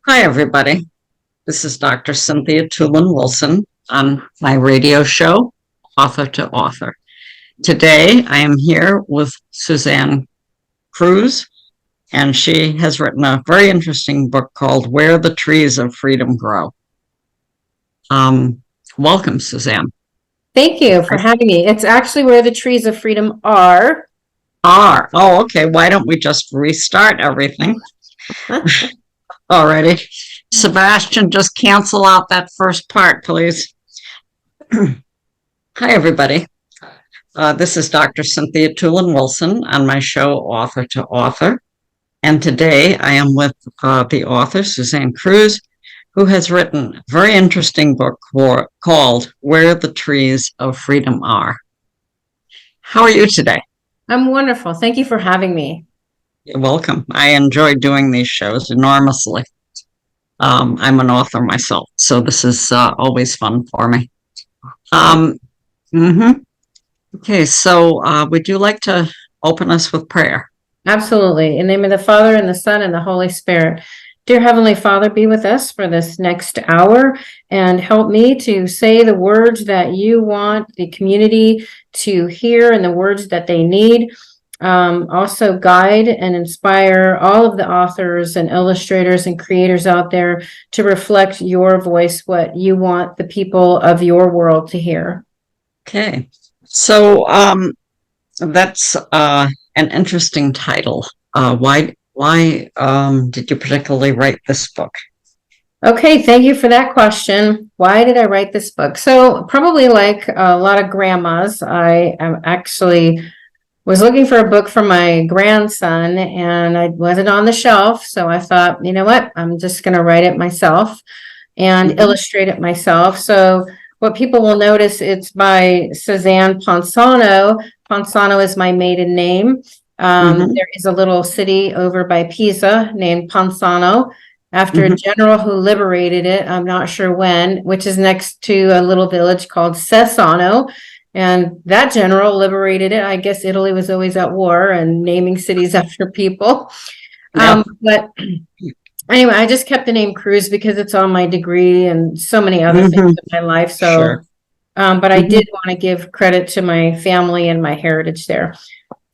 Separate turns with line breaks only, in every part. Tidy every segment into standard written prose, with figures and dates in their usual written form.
Hi, everybody. This is Dr. Cynthia Toolin-Wilson on my radio show, Author to Author. Today, I am here with Suzanne Cruz, and she has written a very interesting book called Where the Trees of Freedom Grow. Welcome, Suzanne.
Thank you for having me. It's actually Where the Trees of Freedom Are.
Oh, okay. Why don't we just restart everything already? Sebastian, just cancel out that first part, please. Hi, everybody. This is Dr. Cynthia Toolin-Wilson on my show, Author to Author. And today I am with the author, Suzanne Cruz, who has written a very interesting book called Where the Trees of Freedom Are. How are you today?
I'm wonderful. Thank you for having me.
You're welcome. I enjoy doing these shows enormously. I'm an author myself, so this is always fun for me. Okay, so would you like to open us with prayer?
Absolutely. In the name of the Father, and the Son, and the Holy Spirit. Dear Heavenly Father, be with us for this next hour and help me to say the words that you want the community to hear and the words that they need. Also guide and inspire all of the authors and illustrators and creators out there to reflect your voice, what you want the people of your world to hear.
Okay, so that's an interesting title. Why did you particularly write this book?
Okay, thank you for that question. Why did I write this book? So probably like a lot of grandmas, I am actually was looking for a book for my grandson and I wasn't on the shelf. So I thought, you know what, I'm just going to write it myself and illustrate it myself. So what people will notice, it's by Suzanne Ponzano. Ponzano is my maiden name. There is a little city over by Pisa named Ponzano after a general who liberated it. I'm not sure when, which is next to a little village called Cesano. And that general liberated it. I guess Italy was always at war and naming cities after people. But anyway, I just kept the name Cruz because it's on my degree and so many other things in my life. So, sure. But I did want to give credit to my family and my heritage there.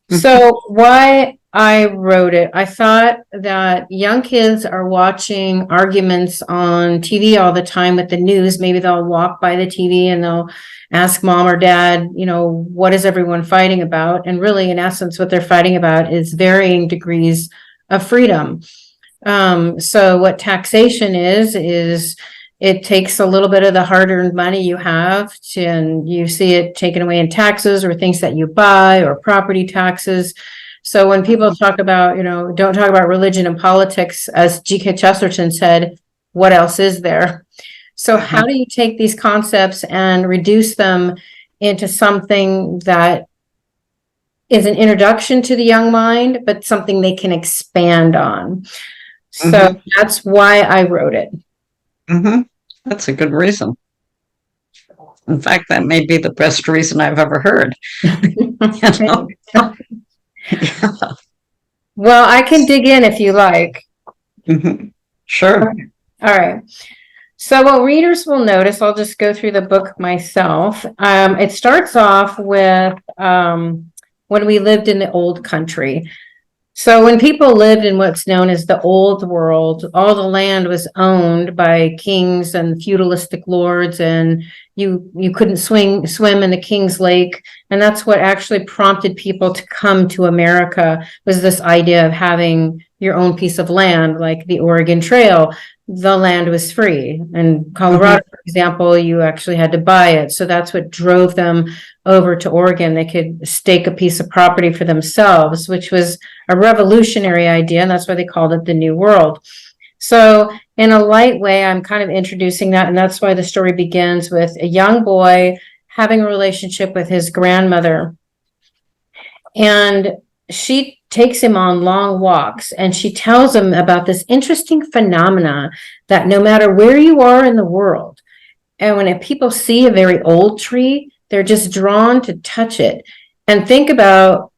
So why I wrote it, I thought that young kids are watching arguments on TV all the time with the news. Maybe they'll walk by the TV and they'll ask mom or dad, you know, what is everyone fighting about? And really, in essence, what they're fighting about is varying degrees of freedom. So what taxation is it takes a little bit of the hard-earned money you have and you see it taken away in taxes or things that you buy or property taxes. So when people talk about, you know, don't talk about religion and politics, as G.K. Chesterton said, what else is there? So how do you take these concepts and reduce them into something that is an introduction to the young mind, but something they can expand on? So that's why I wrote it.
That's a good reason. In fact, that may be the best reason I've ever heard.
Well, I can dig in if you like.
Sure.
All right. So what readers will notice, I'll just go through the book myself. It starts off with when we lived in the old country. So when people lived in what's known as the old world, all the land was owned by kings and feudalistic lords, and you couldn't swim in the King's Lake. And that's what actually prompted people to come to America, was this idea of having your own piece of land, like the Oregon Trail. The land was free. In Colorado, for example, you actually had to buy it. So that's what drove them over to Oregon. They could stake a piece of property for themselves, which was a revolutionary idea. And that's why they called it the New World. So in a light way, I'm kind of introducing that. And that's why the story begins with a young boy having a relationship with his grandmother. And she takes him on long walks and she tells him about this interesting phenomena that no matter where you are in the world, and when people see a very old tree, they're just drawn to touch it. And think about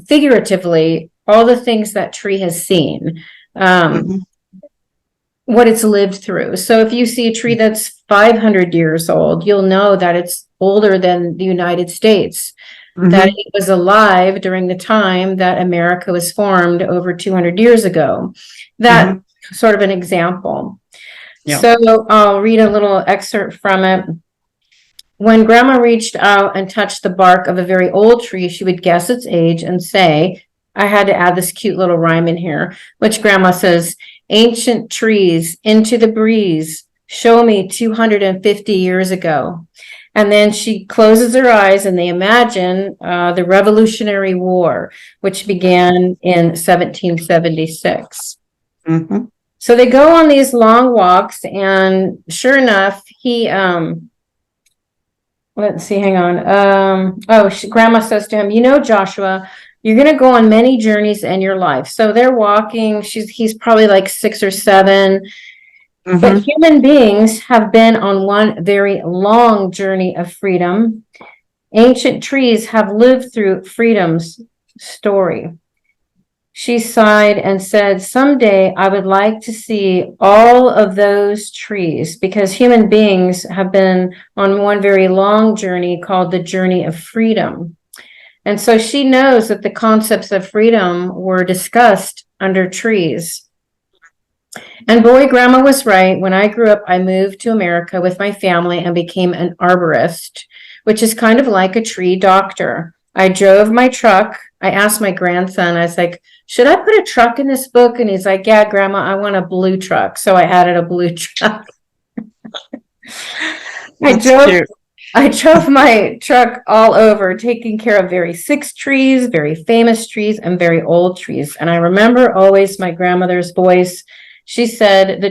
figuratively all the things that tree has seen. what it's lived through. So if you see a tree that's 500 years old, you'll know that it's older than the United States, that it was alive during the time that America was formed over 200 years ago. That sort of an example.
Yeah.
So I'll read a little excerpt from it. When Grandma reached out and touched the bark of a very old tree, she would guess its age and say, I had to add this cute little rhyme in here, which Grandma says, ancient trees into the breeze, show me 250 years ago. And then she closes her eyes and they imagine the Revolutionary War, which began in 1776. So they go on these long walks, and sure enough, he let's see, hang on. Grandma says to him, you know, Joshua, you're going to go on many journeys in your life. So they're walking. He's probably like 6 or 7. But human beings have been on one very long journey of freedom. Ancient trees have lived through freedom's story. She sighed and said, someday I would like to see all of those trees, because human beings have been on one very long journey called the journey of freedom. And so she knows that the concepts of freedom were discussed under trees. And boy, Grandma was right. When I grew up, I moved to America with my family and became an arborist, which is kind of like a tree doctor. I drove my truck. I asked my grandson, I was like, should I put a truck in this book? And he's like, yeah, Grandma, I want a blue truck. So I added a blue truck. I drove my truck all over, taking care of very sick trees, very famous trees, and very old trees. And I remember always my grandmother's voice. She said, the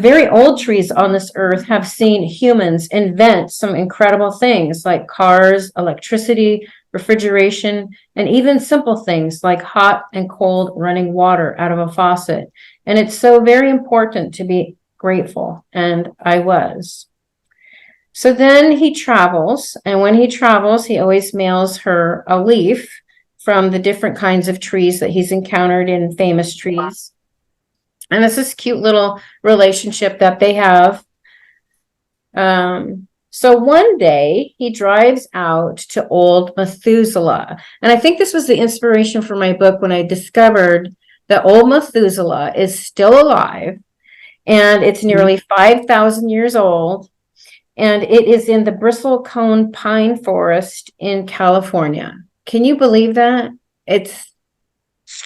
very old trees on this earth have seen humans invent some incredible things like cars, electricity, refrigeration, and even simple things like hot and cold running water out of a faucet. And it's so very important to be grateful. And I was. So then he travels. And when he travels, he always mails her a leaf from the different kinds of trees that he's encountered in famous trees. And it's this cute little relationship that they have. So one day he drives out to old Methuselah. And I think this was the inspiration for my book when I discovered that old Methuselah is still alive. And it's nearly 5,000 years old. And it is in the bristlecone pine forest in California. Can you believe that? It's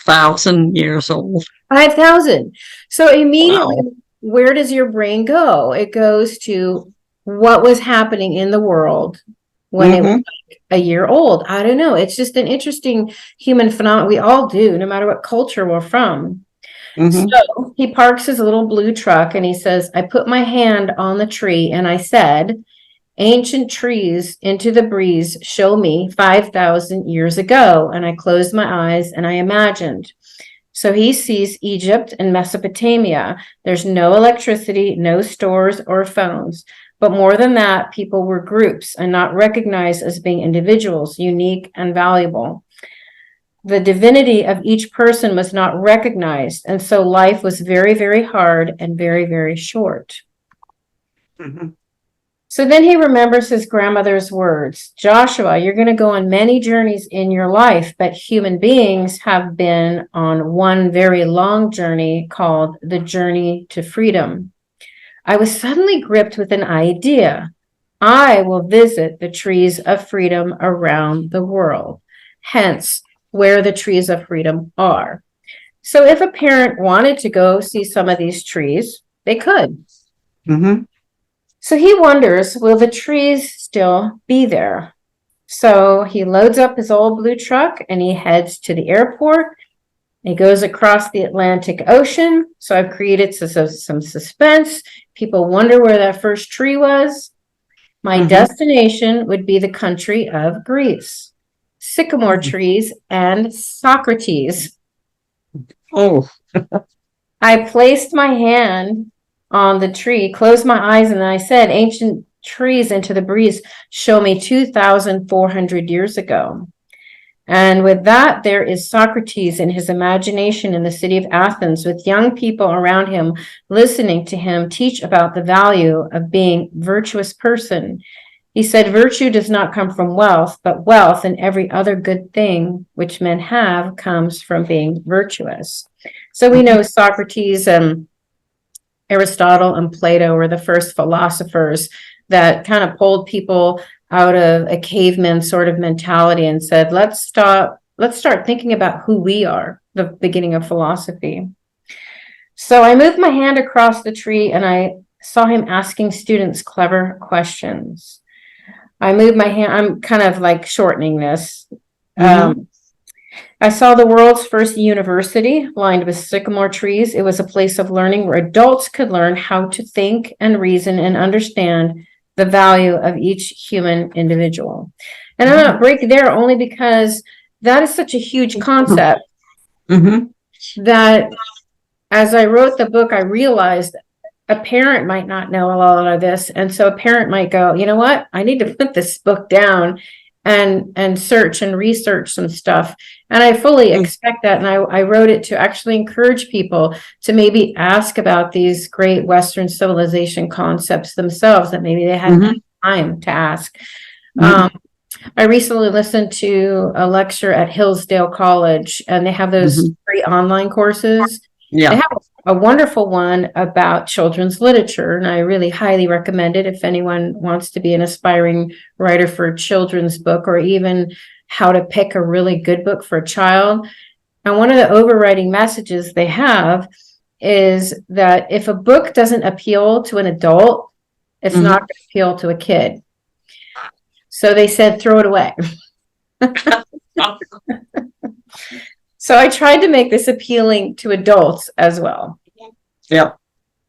1,000 years old.
5,000. So immediately, where does your brain go? It goes to what was happening in the world when it was like a year old. I don't know. It's just an interesting human phenomenon. We all do, no matter what culture we're from. So he parks his little blue truck and he says, I put my hand on the tree and I said, ancient trees into the breeze, show me 5,000 years ago. And I closed my eyes and I imagined. So he sees Egypt and Mesopotamia. There's no electricity, no stores or phones. But more than that, people were groups and not recognized as being individuals, unique and valuable. The divinity of each person was not recognized. And so life was very, very hard and very, very short. So then he remembers his grandmother's words. Joshua, you're going to go on many journeys in your life, but human beings have been on one very long journey called the journey to freedom. I was suddenly gripped with an idea. I will visit the trees of freedom around the world. Hence, where the trees of freedom are. So if a parent wanted to go see some of these trees, they could. So he wonders, will the trees still be there? So he loads up his old blue truck and he heads to the airport. He goes across the Atlantic Ocean. So I've created some suspense. People wonder where that first tree was. My destination would be the country of Greece. Sycamore trees and Socrates. I placed my hand on the tree, closed my eyes, and I said, ancient trees into the breeze, show me 2,400 years ago. And with that, there is Socrates in his imagination in the city of Athens, with young people around him listening to him teach about the value of being a virtuous person. He said, virtue does not come from wealth, but wealth and every other good thing which men have comes from being virtuous. So we know Socrates and Aristotle and Plato were the first philosophers that kind of pulled people out of a caveman sort of mentality and said, let's start thinking about who we are, the beginning of philosophy. So I moved my hand across the tree and I saw him asking students clever questions. I moved my hand, I'm kind of like shortening this. I saw the world's first university lined with sycamore trees. It was a place of learning where adults could learn how to think and reason and understand the value of each human individual. And I'm going to break there only because that is such a huge concept that as I wrote the book, I realized a parent might not know a lot of this. And so a parent might go, you know what, I need to put this book down and search and research some stuff. And I fully expect that. And I wrote it to actually encourage people to maybe ask about these great Western civilization concepts themselves that maybe they hadn't had time to ask. I recently listened to a lecture at Hillsdale College, and they have those free online courses. They have a wonderful one about children's literature, and I really highly recommend it if anyone wants to be an aspiring writer for a children's book, or even how to pick a really good book for a child. And one of the overriding messages they have is that if a book doesn't appeal to an adult, it's not going to appeal to a kid. So they said, throw it away. So I tried to make this appealing to adults as well.
Yep.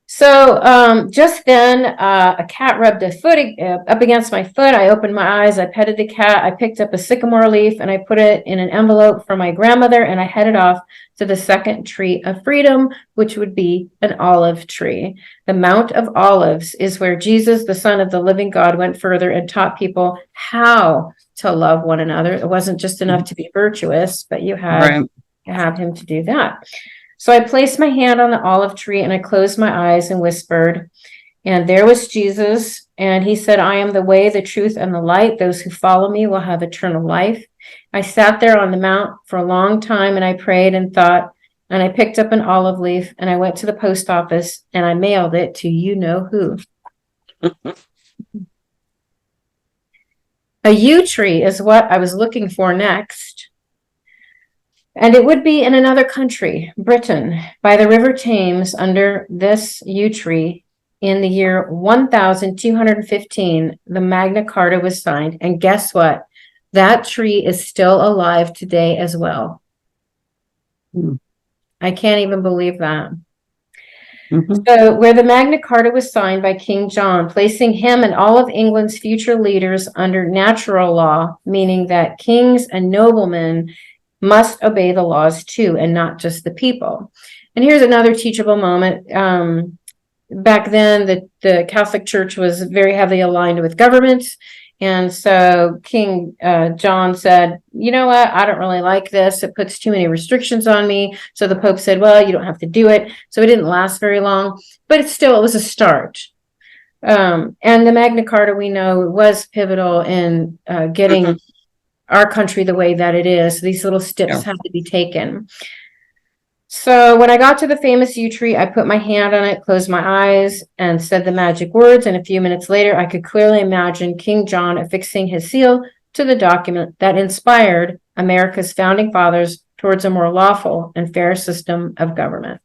So just then, a cat rubbed a foot up against my foot. I opened my eyes. I petted the cat. I picked up a sycamore leaf and I put it in an envelope for my grandmother. And I headed off to the second tree of freedom, which would be an olive tree. The Mount of Olives is where Jesus, the Son of the living God, went further and taught people how to love one another. It wasn't just enough to be virtuous, but you had to have him to do that. So I placed my hand on the olive tree and I closed my eyes and whispered, and there was Jesus. And he said, I am the way, the truth, and the light. Those who follow me will have eternal life. I sat there on the mount for a long time and I prayed and thought, and I picked up an olive leaf and I went to the post office and I mailed it to you know who. A yew tree is what I was looking for next. And it would be in another country, Britain, by the River Thames, under this yew tree. In the year 1215, the Magna Carta was signed. And guess what? That tree is still alive today as well. I can't even believe that. So where the Magna Carta was signed by King John, placing him and all of England's future leaders under natural law, meaning that kings and noblemen must obey the laws too, and not just the people. And here's another teachable moment. Back then, the Catholic Church was very heavily aligned with government. And so King John said, you know what, I don't really like this. It puts too many restrictions on me. So the Pope said, well, you don't have to do it. So it didn't last very long, but it was a start. And the Magna Carta, we know, was pivotal in getting our country the way that it is. These little steps had to be taken. So when I got to the famous yew tree, I put my hand on it, closed my eyes, and said the magic words. And a few minutes later, I could clearly imagine King John affixing his seal to the document that inspired America's founding fathers towards a more lawful and fair system of government.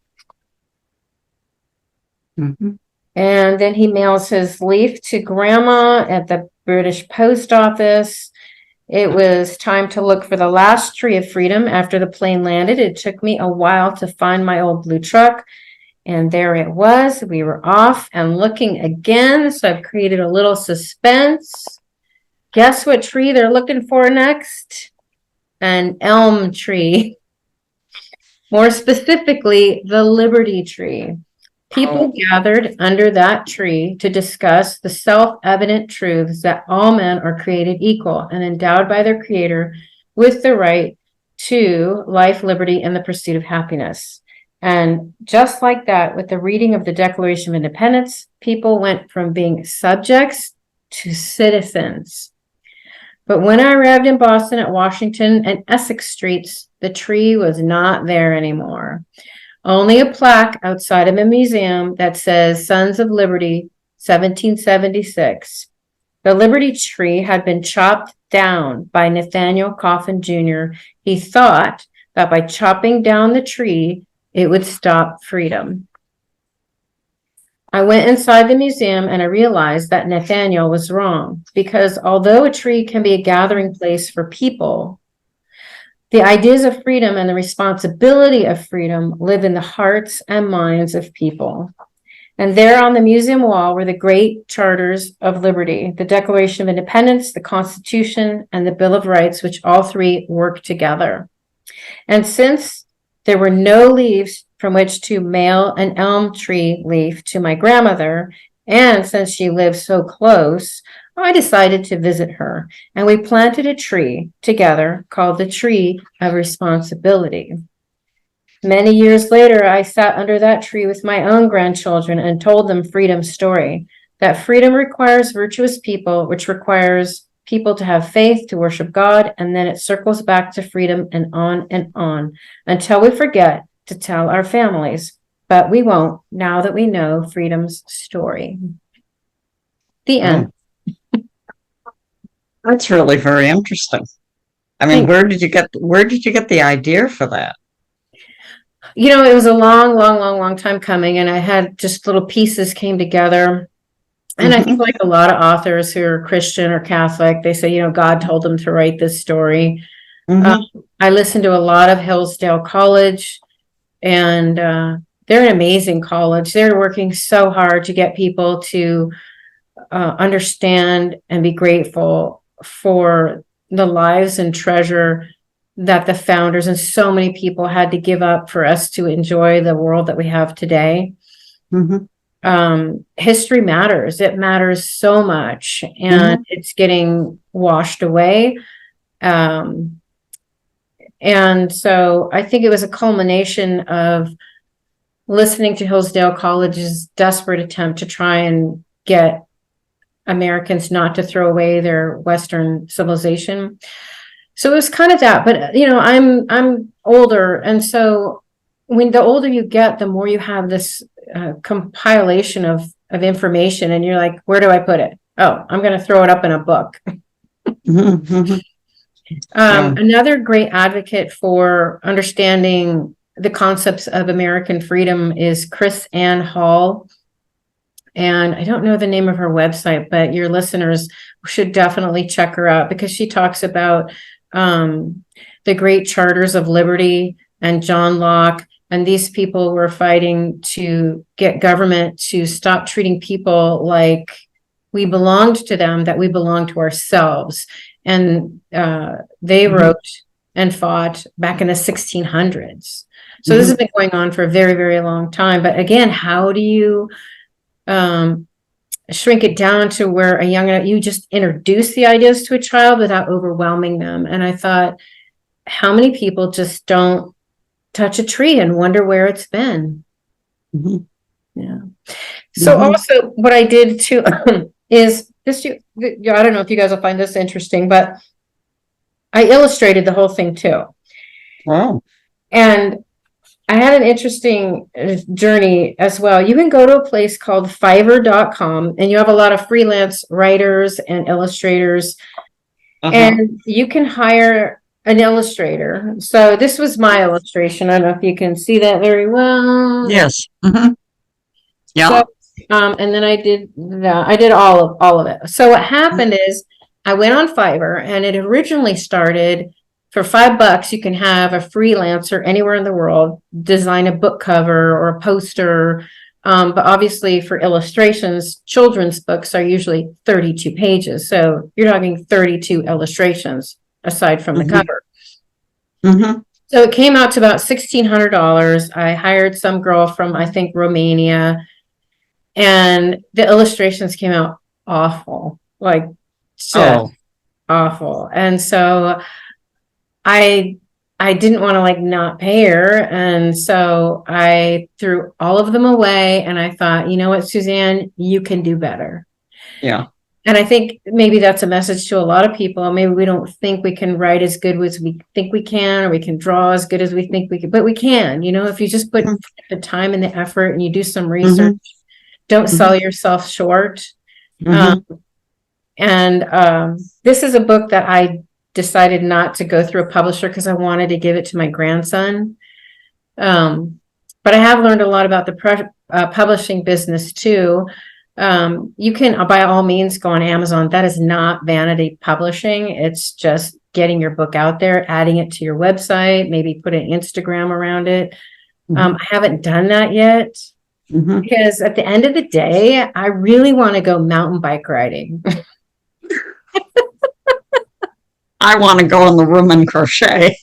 And then he mails his leaf to Grandma at the British Post Office. It was time to look for the last tree of freedom after the plane landed. It took me a while to find my old blue truck, and there it was. We were off and looking again, so I've created a little suspense. Guess what tree they're looking for next? An elm tree. More specifically, the Liberty Tree. People gathered under that tree to discuss the self-evident truths that all men are created equal and endowed by their Creator with the right to life, liberty, and the pursuit of happiness. And just like that, with the reading of the Declaration of Independence, people went from being subjects to citizens. But when I arrived in Boston at Washington and Essex Streets, the tree was not there anymore. Only a plaque outside of a museum that says Sons of Liberty, 1776. The Liberty tree had been chopped down by Nathaniel Coffin Jr. He thought that by chopping down the tree, it would stop freedom. I went inside the museum and I realized that Nathaniel was wrong, because although a tree can be a gathering place for people, the ideas of freedom and the responsibility of freedom live in the hearts and minds of people. And there on the museum wall were the great charters of liberty, the Declaration of Independence, the Constitution, and the Bill of Rights, which all three work together. And since there were no leaves from which to mail an elm tree leaf to my grandmother, and since she lived so close, I decided to visit her, and we planted a tree together called the Tree of Responsibility. Many years later, I sat under that tree with my own grandchildren and told them freedom's story, that freedom requires virtuous people, which requires people to have faith, to worship God, and then it circles back to freedom and on, until we forget to tell our families. But we won't, now that we know freedom's story. The end.
That's really very interesting. I mean, where did you get the idea for that?
You know, it was a long time coming, and I had just little pieces came together. And I think like a lot of authors who are Christian or Catholic, they say, you know, God told them to write this story. I listened to a lot of Hillsdale College, and they're an amazing college. They're working so hard to get people to understand and be grateful for the lives and treasure that the founders and so many people had to give up for us to enjoy the world that we have today. History matters. It matters so much, and it's getting washed away. And so I think it was a culmination of listening to Hillsdale College's desperate attempt to try and get Americans not to throw away their Western civilization. So it was kind of that, but you know, I'm older, and so when the older you get, the more you have this compilation of information, and you're like, where do I put it? Oh, I'm going to throw it up in a book. Another great advocate for understanding the concepts of American freedom is Chris Ann Hall. And I don't know the name of her website, but your listeners should definitely check her out, because she talks about the great charters of liberty and John Locke. And these people were fighting to get government to stop treating people like we belonged to them, that we belonged to ourselves. And they wrote and fought back in the 1600s. So this has been going on for a very, very long time. But again, how do you shrink it down to where you just introduce the ideas to a child without overwhelming them? And I thought, how many people just don't touch a tree and wonder where it's been? Yeah. So also what I did too is this, I don't know if you guys will find this interesting, but I illustrated the whole thing too.
Wow.
And I had an interesting journey as well. You can go to a place called Fiverr.com, and you have a lot of freelance writers and illustrators, and you can hire an illustrator. So this was my illustration. I don't know if you can see that very well.
Yes. Yeah.
So, and then I did all of it. So what happened is I went on Fiverr, and it originally started for $5. You can have a freelancer anywhere in the world design a book cover or a poster. But obviously for illustrations, children's books are usually 32 pages. So you're talking 32 illustrations aside from the cover. So it came out to about $1,600. I hired some girl from, I think, Romania, and the illustrations came out awful, like just awful. And so I didn't want to like not pay her. And so I threw all of them away and I thought, you know what, Suzanne, you can do better.
Yeah.
And I think maybe that's a message to a lot of people. Maybe we don't think we can write as good as we think we can, or we can draw as good as we think we can, but we can, if you just put the time and the effort and you do some research, don't sell yourself short. This is a book that I decided not to go through a publisher because I wanted to give it to my grandson. But I have learned a lot about the publishing business too. You can, by all means, go on Amazon. That is not vanity publishing. It's just getting your book out there, adding it to your website, maybe put an Instagram around it. I haven't done that yet because at the end of the day, I really want to go mountain bike riding.
I want to go in the room and crochet.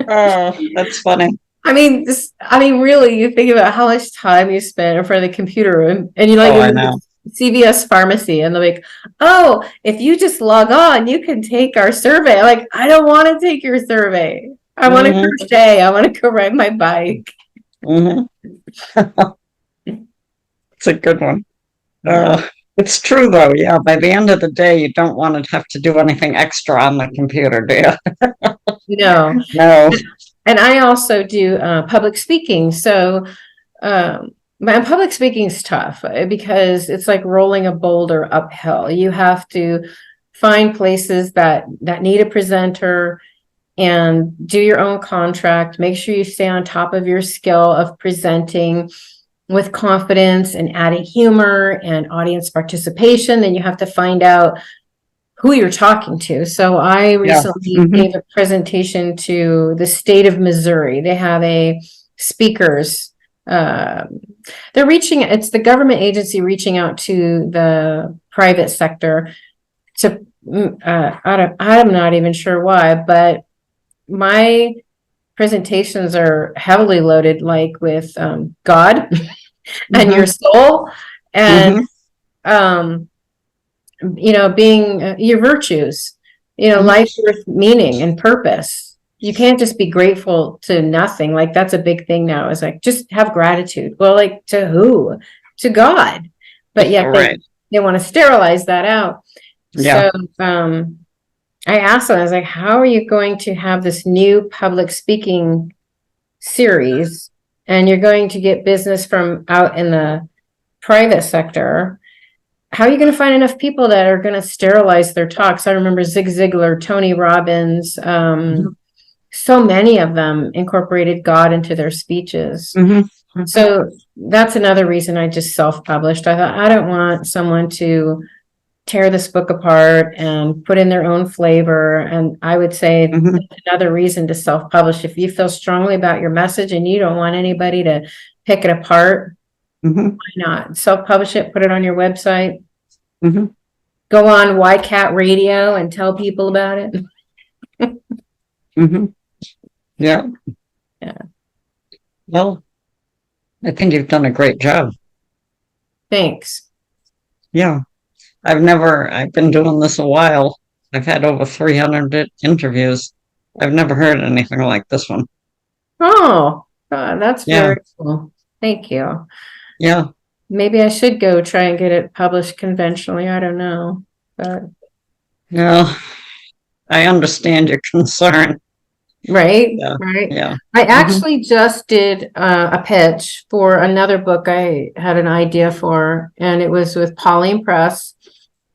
Oh, that's funny.
I mean, really, you think about how much time you spend in front of the computer and you
I know.
CVS pharmacy and they're like, oh, if you just log on, you can take our survey. Like, I don't want to take your survey. I want to crochet. I want to go ride my bike.
It's a good one. It's true though. Yeah. By the end of the day, you don't want to have to do anything extra on the computer, do you? No.
And I also do public speaking. So my public speaking is tough because it's like rolling a boulder uphill. You have to find places that need a presenter and do your own contract. Make sure you stay on top of your skill of presenting with confidence and adding humor and audience participation. Then you have to find out who you're talking to. So I recently gave a presentation to the state of Missouri. They have a speakers. It's the government agency reaching out to the private sector to, I'm not even sure why, but my presentations are heavily loaded, like with God and your soul and, being your virtues, life with meaning and purpose. You can't just be grateful to nothing. Like, that's a big thing now, is like, just have gratitude. Well, like, to who? To God. But yet they want to sterilize that out. Yeah. So I asked them, I was like, how are you going to have this new public speaking series and you're going to get business from out in the private sector? How are you going to find enough people that are going to sterilize their talks? I remember Zig Ziglar, Tony Robbins, so many of them incorporated God into their speeches. So that's another reason I just self-published. I thought, I don't want someone to tear this book apart and put in their own flavor. And I would say another reason to self-publish, if you feel strongly about your message and you don't want anybody to pick it apart, why not? Self-publish it, put it on your website, go on WCAT radio and tell people about it.
Yeah. Well, I think you've done a great job.
Thanks.
Yeah. I've been doing this a while. I've had over 300 interviews. I've never heard anything like this one.
Oh, that's very cool. Thank you.
Yeah.
Maybe I should go try and get it published conventionally. I don't know. But
yeah, I understand your concern.
Right.
Yeah.
Right.
Yeah.
I actually just did a pitch for another book I had an idea for, and it was with Pauline Press.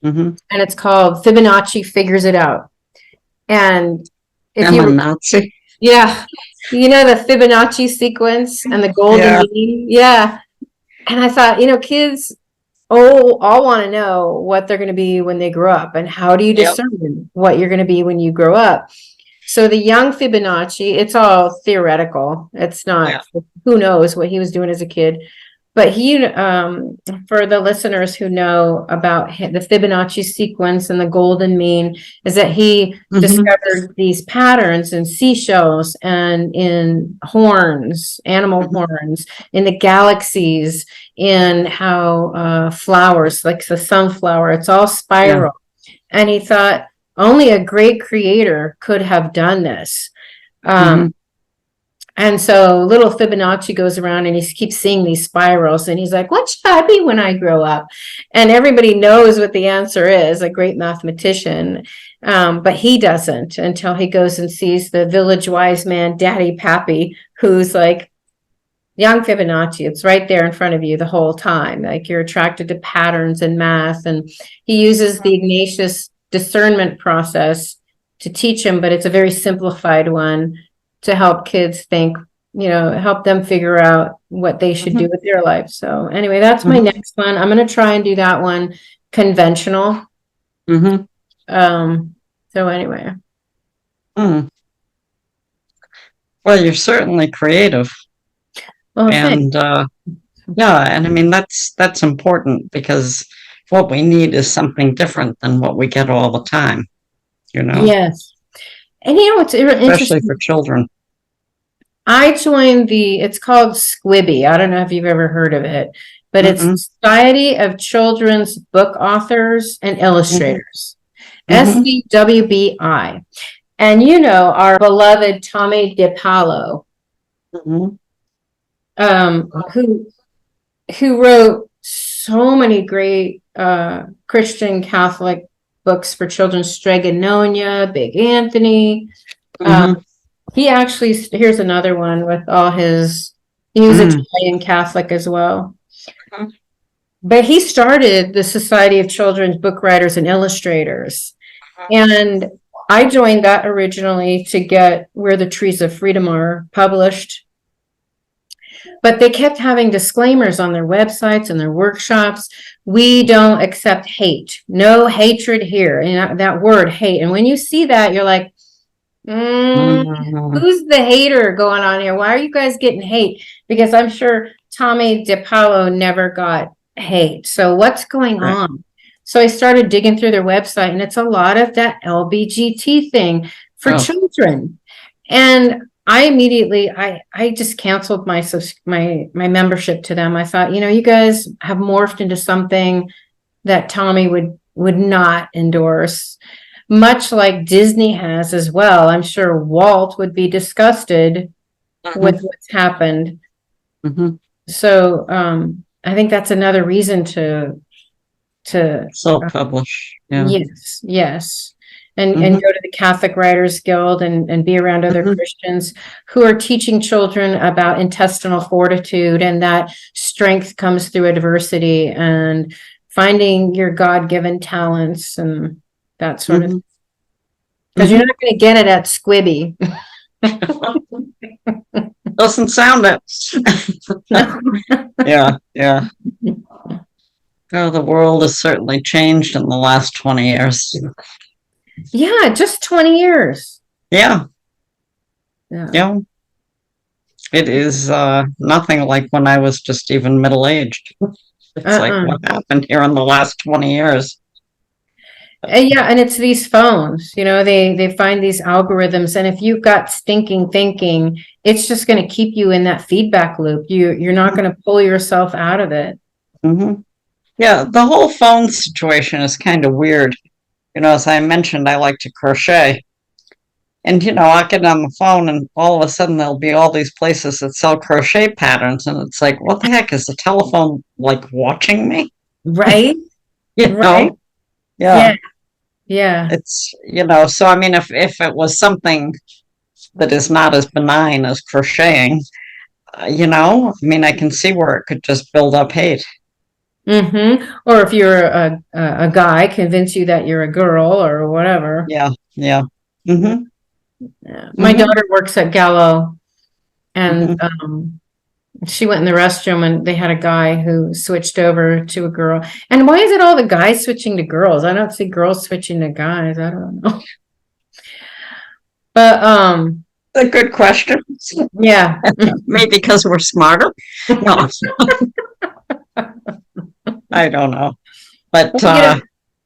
And it's called Fibonacci Figures It Out. And if
I'm a Nazi.
Yeah. The Fibonacci sequence and the golden mean. Yeah. And I thought, kids all want to know what they're going to be when they grow up. And how do you discern what you're going to be when you grow up? So the young Fibonacci, it's all theoretical. It's not, who knows what he was doing as a kid. But he, for the listeners who know about the Fibonacci sequence and the golden mean, is that he discovered these patterns in seashells and in horns, animal horns, in the galaxies, in how flowers, like the sunflower, it's all spiral. And he thought, only a great creator could have done this. And so little Fibonacci goes around and he keeps seeing these spirals and he's like, what should I be when I grow up? And everybody knows what the answer is, a great mathematician. But he doesn't until he goes and sees the village wise man, Daddy Pappy, who's like, young Fibonacci, it's right there in front of you the whole time. Like you're attracted to patterns in math. And he uses the Ignatius discernment process to teach him, but it's a very simplified one to help kids think, help them figure out what they should do with their life. So anyway, that's my next one. I'm going to try and do that one conventional. So anyway.
Well, you're certainly creative.
Well,
and and I mean, that's important because what we need is something different than what we get all the time,
Yes. And what's interesting,
especially for children.
I joined it's called Squibby. I don't know if you've ever heard of it, but it's Society of Children's Book Authors and Illustrators, SCWBI. And our beloved Tommy DePaulo, who wrote so many great Christian Catholic books for children, Stregononia, Big Anthony. He actually, here's another one with all his, he was Italian Catholic as well. But he started the Society of Children's Book Writers and Illustrators. And I joined that originally to get Where the Trees of Freedom Are published. But they kept having disclaimers on their websites and their workshops. We don't accept hate. No hatred here. And that word hate. And when you see that, you're like, who's the hater going on here? Why are you guys getting hate? Because I'm sure Tommy DePaulo never got hate. So what's going on? So I started digging through their website, and it's a lot of that LBGT thing for children. And I immediately, I just canceled my membership to them. I thought, you guys have morphed into something that Tommy would not endorse, much like Disney has as well. I'm sure Walt would be disgusted with what's happened. So I think that's another reason to
self-publish.
Yes. And go to the Catholic Writers Guild and be around other Christians who are teaching children about intestinal fortitude, and that strength comes through adversity and finding your God-given talents and that sort of thing. Because you're not going to get it at Squibby.
Doesn't sound it. Yeah. Oh, the world has certainly changed in the last 20 years.
Yeah, just 20 years.
Yeah. It is nothing like when I was just even middle-aged. It's like what happened here in the last 20 years.
And it's these phones, they find these algorithms, and if you've got stinking thinking, it's just going to keep you in that feedback loop. You're not going to pull yourself out of it.
Yeah, the whole phone situation is kind of weird. As I mentioned, I like to crochet. And, I'll get on the phone and all of a sudden there'll be all these places that sell crochet patterns. And it's like, what the heck? Is the telephone like watching me?
Right.
Right.
Yeah.
It's, so I mean, if it was something that is not as benign as crocheting, I mean, I can see where it could just build up hate.
Or if you're a guy, convince you that you're a girl or whatever.
Yeah.
My daughter works at Gallo, and she went in the restroom and they had a guy who switched over to a girl. And why is it all the guys switching to girls? I don't see girls switching to guys. I don't know. But
a good question.
Yeah.
Maybe because we're smarter. No. I don't know. But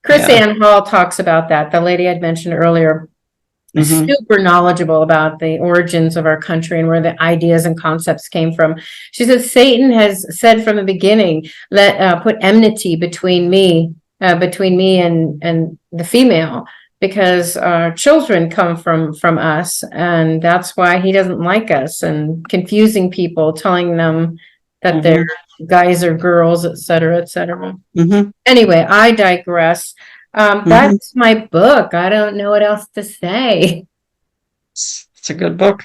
Chris Ann Hall talks about that. The lady I'd mentioned earlier, super knowledgeable about the origins of our country and where the ideas and concepts came from. She says Satan has said from the beginning that put enmity between me and the female, because children come from us, and that's why he doesn't like us and confusing people, telling them that they're guys or girls, et cetera, et cetera. Anyway, I digress. That's my book. I don't know what else to say.
It's a good book.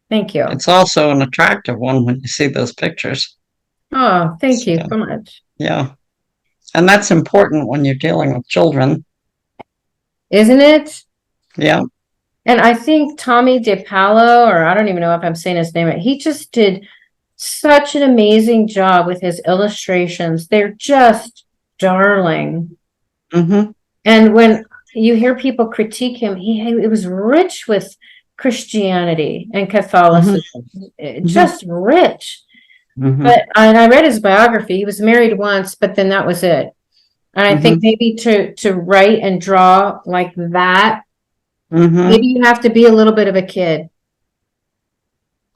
Thank you.
It's also an attractive one when you see those pictures.
Oh, thank you so much.
Yeah. And that's important when you're dealing with children.
Isn't it?
Yeah.
And I think Tommy DePaolo, or I don't even know if I'm saying his name right, he just did such an amazing job with his illustrations. They're just darling. And when you hear people critique him, it was rich with Christianity and Catholicism, just rich. And I read his biography. He was married once, but then that was it. And I think maybe to write and draw like that, maybe you have to be a little bit of a kid.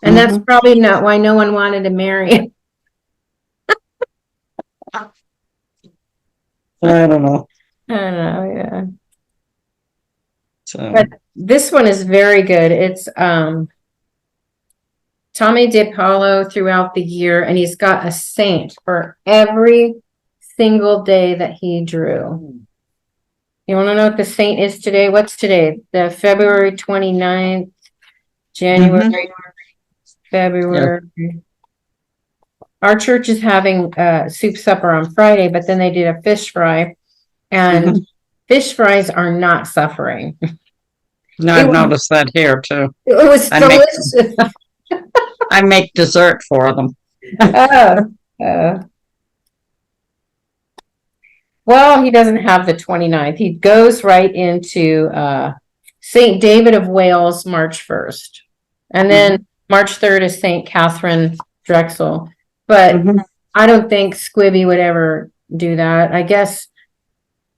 And that's probably not why no one wanted to marry him.
I don't know.
Yeah.
So.
But this one is very good. It's Tommy DePaolo throughout the year, and he's got a saint for every single day that he drew. You want to know what the saint is today? What's today? The February 29th, January, February. Yeah. Our church is having soup supper on Friday, but then they did a fish fry, and fish fries are not suffering.
No, I've noticed that here too.
It was delicious.
I make dessert for them.
Well, he doesn't have the 29th. He goes right into St. David of Wales, March 1st. And then March 3rd is St. Catherine Drexel. But I don't think Squibby would ever do that. I guess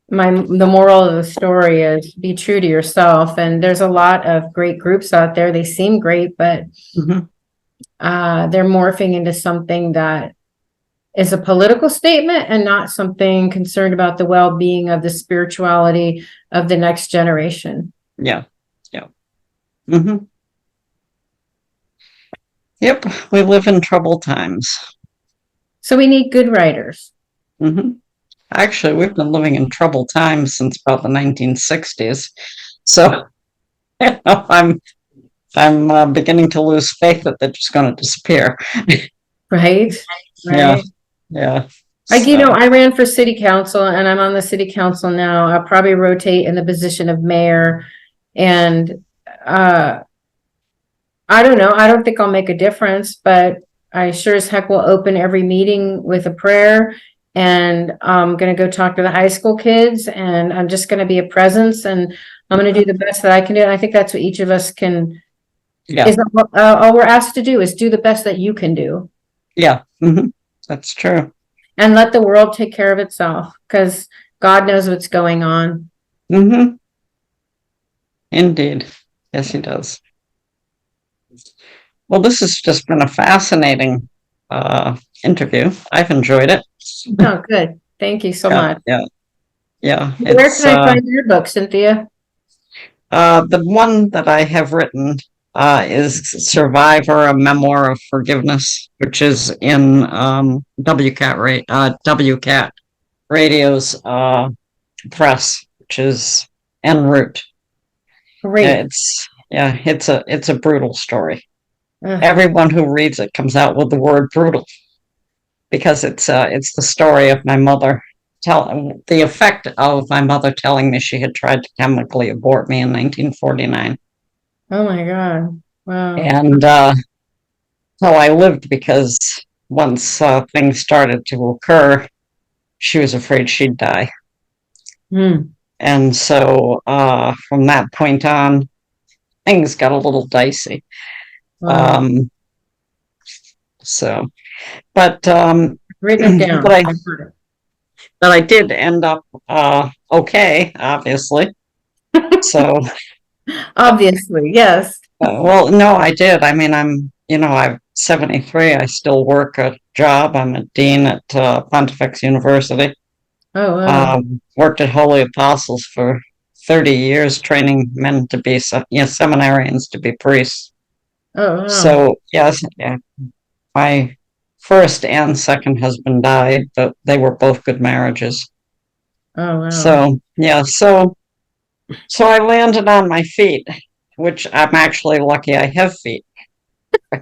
the moral of the story is be true to yourself. And there's a lot of great groups out there. They seem great, but they're morphing into something that is a political statement and not something concerned about the well-being of the spirituality of the next generation.
Yeah. Yep, we live in troubled times.
So we need good writers.
Actually, we've been living in troubled times since about the 1960s. So I'm beginning to lose faith that they're just going to disappear.
Right.
Yeah.
Like, I ran for city council, and I'm on the city council now. I'll probably rotate in the position of mayor. And I don't know. I don't think I'll make a difference, but I sure as heck will open every meeting with a prayer. And I'm going to go talk to the high school kids, and I'm just going to be a presence, and I'm going to do the best that I can do. And I think that's what each of us can. Yeah. All we're asked to do is do the best that you can do.
Yeah. That's true.
And let the world take care of itself, because God knows what's going on.
Indeed. Yes, he does. Well, this has just been a fascinating interview. I've enjoyed it.
Oh, good. Thank you so much.
Yeah.
Where can I find your book, Cynthia?
The one that I have written is Survivor, a Memoir of Forgiveness, which is in WCAT Radio's press, which is en route.
Great.
It's a brutal story. Everyone who reads it comes out with the word brutal, because it's the story of my mother the effect of my mother telling me she had tried to chemically abort me in 1949.
Oh my God. Wow.
And so I lived, because once things started to occur, she was afraid she'd die. And so from that point on, things got a little dicey.
Wow.
But
written it down.
But I did end up okay, obviously. So
obviously, yes.
Well, no, I did. I mean, I'm 73. I still work a job. I'm a dean at Pontifex University.
Oh, wow.
Worked at Holy Apostles for 30 years training men to be, seminarians to be priests.
Oh, wow.
So, yes, yeah, my first and second husband died, but they were both good marriages.
Oh, wow.
So, yeah, so I landed on my feet, which I'm actually lucky I have feet.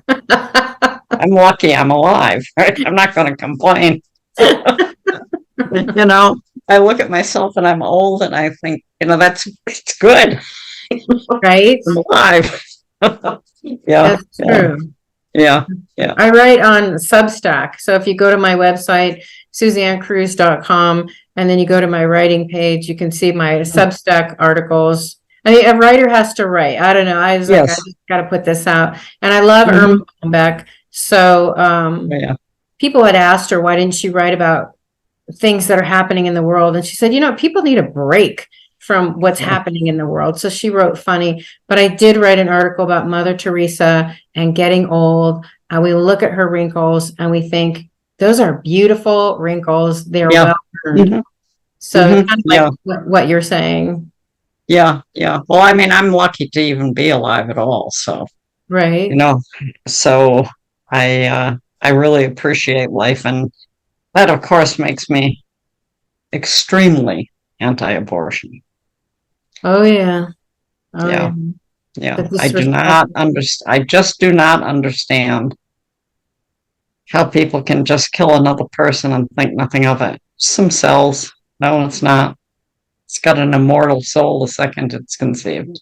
I'm lucky I'm alive, right? I'm not going to complain. I look at myself and I'm old and I think, it's good.
Right?
I'm alive. Yeah.
That's true.
Yeah.
I write on Substack. So if you go to my website, SuzanneCruz.com, and then you go to my writing page, you can see my Substack articles. I mean, a writer has to write. I don't know. I was like, I
Yes.
just got to put this out. And I love
Mhm.
Irma Beck. So
Yeah.
people had asked her, why didn't she write about things that are happening in the world? And she said, people need a break from what's
Yeah.
happening in the world. So she wrote funny, but I did write an article about Mother Teresa and getting old. And we look at her wrinkles and we think those are beautiful wrinkles. They're
Yeah.
well earned.
Mhm.
So
Mhm.
it's kind of like what you're saying.
Yeah. Well, I mean, I'm lucky to even be alive at all. So,
Right.
so I really appreciate life. And that, of course, makes me extremely anti-abortion.
Oh, yeah. Oh,
Yeah.
yeah.
Yeah.
The
I do not
disrespect.
understand. I just do not understand how people can just kill another person and think nothing of it. Some cells. No, it's not. It's got an immortal soul the second it's conceived.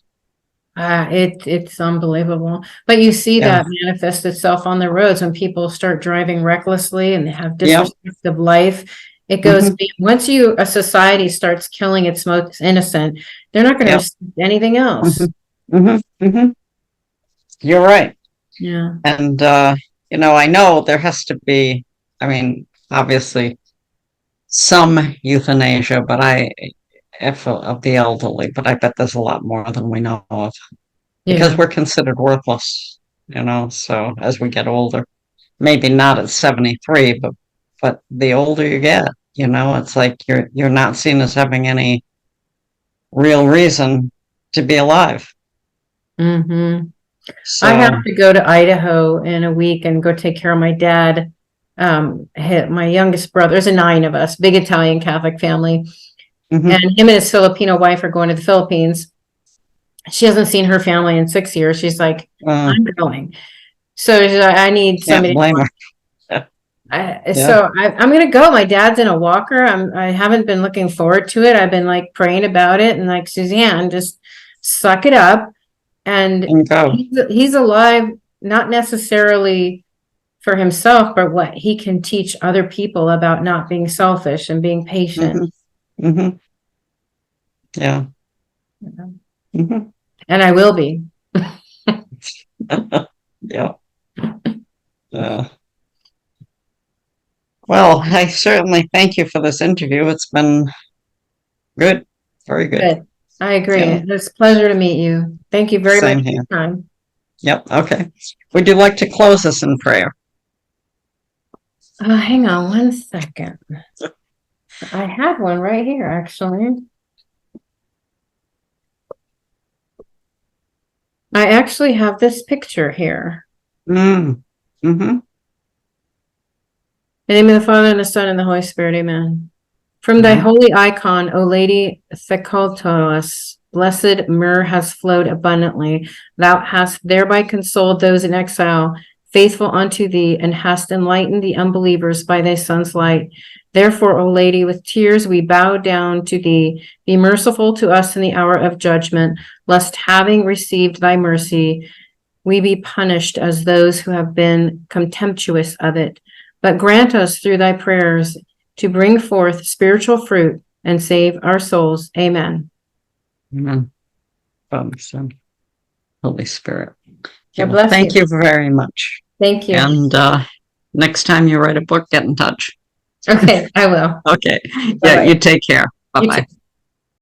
It's unbelievable. But you see
Yeah.
that manifest itself on the roads when people start driving recklessly and they have
Yeah.
disrespect of life. It goes once a society starts killing its most innocent, they're not going to
Yeah.
respect anything else.
You're right.
Yeah.
And I know there has to be, I mean, obviously some euthanasia, but of the elderly, but I bet there's a lot more than we know of because
Yeah.
we're considered worthless, so as we get older, maybe not at 73, but the older you get, it's like you're not seen as having any real reason to be alive.
Mm-hmm.
So
I have to go to Idaho in a week and go take care of my dad. My youngest brother, there's 9 of us, big Italian Catholic family.
mhm,
And him and his Filipino wife are going to the Philippines. She hasn't seen her family in 6 years. She's like, I'm going. So she's like, I need
can't
somebody.
blame her.
So I'm going to go. My dad's in a walker. I haven't been looking forward to it. I've been like praying about it and like, Suzanne, just suck it up. And
go.
he's alive, not necessarily for himself, but what he can teach other people about not being selfish and being patient.
Mm-hmm. Yeah. Mm-hmm.
And I will be.
Yeah. Well, I certainly thank you for this interview. It's been good. Very good.
Good. I agree.
Yeah.
It's a pleasure to meet you. Thank you very
Same
much for
here.
your time.
Yep. Okay. Would you like to close us in prayer?
Hang on 1 second. I had one right here, actually. I actually have this picture here.
Mm. Mm-hmm.
In the name of the Father, and the Son, and the Holy Spirit, amen. From thy holy icon, O Lady Theotokos, blessed myrrh has flowed abundantly. Thou hast thereby consoled those in exile, faithful unto thee, and hast enlightened the unbelievers by thy Son's light. Therefore, O Lady, with tears we bow down to thee. Be merciful to us in the hour of judgment, lest having received thy mercy, we be punished as those who have been contemptuous of it. But grant us through thy prayers to bring forth spiritual fruit and save our souls. Amen.
Amen. Father, Son, Holy Spirit.
God bless
Thank you very much.
Thank you.
And next time you write a book, get in touch.
Okay, I will.
Okay.
Bye-bye.
Yeah, you take care. Bye-bye.